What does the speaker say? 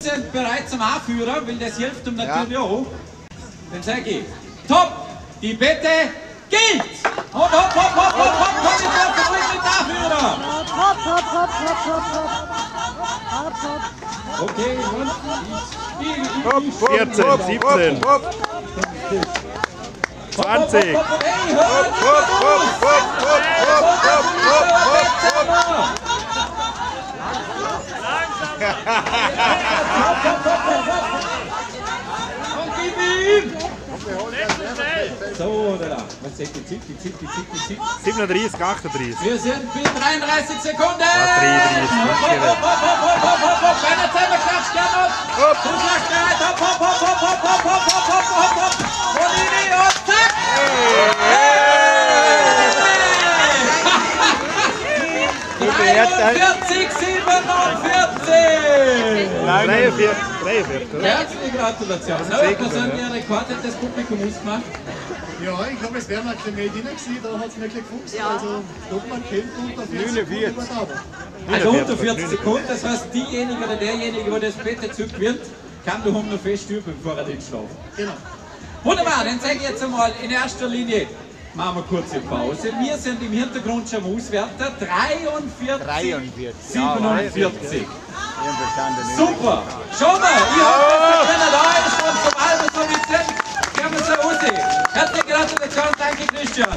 sind bereit zum Anführer, weil das hilft ihm natürlich auch. Dann sage ich, top, die Bitte gilt! Und hopp, hopp, hopp, hopp, hopp, komm ich auf den mit Anführer! Hopp, hopp, hopp, hopp, hopp, hopp. Hopp, hopp. Okay, und 14, 17, 20. Und gib ihm! So, oder? Was sagt die Zeit? 37, 38. Wir sind bei 33 Sekunden! 33, Beine zusammen, klatsch, Gernot! Du schlagst bereit, hopp, hopp, hopp, hopp, hopp, hopp, hopp, hopp, hopp, hopp, hopp! Bolini und zack! 43, 47! 43, oder? Herzliche Gratulation! Neuer persönlicher Rekord hat das Publikum ausgemacht. Ja, ich glaube, es wären ein bisschen mehr drin gewesen, da hat es wirklich gefuchst. Also, doch man kennt unter 40 Sekunden war da. Also unter 40 Sekunden, das heißt, diejenige oder derjenige, der das Bett dazu gewinnt, kann du noch fest üben, bevor er nicht schläft. Genau. Wunderbar, dann sage ich jetzt einmal in erster Linie, machen wir kurze Pause. Wir sind im Hintergrund schon am Auswerter, 43, 47. Super, schau mal, ich hoffe, dass der Trainer da ist und zum Albert so mit sind. Gehen wir so raus. Herzliche Gratulation, danke Christian.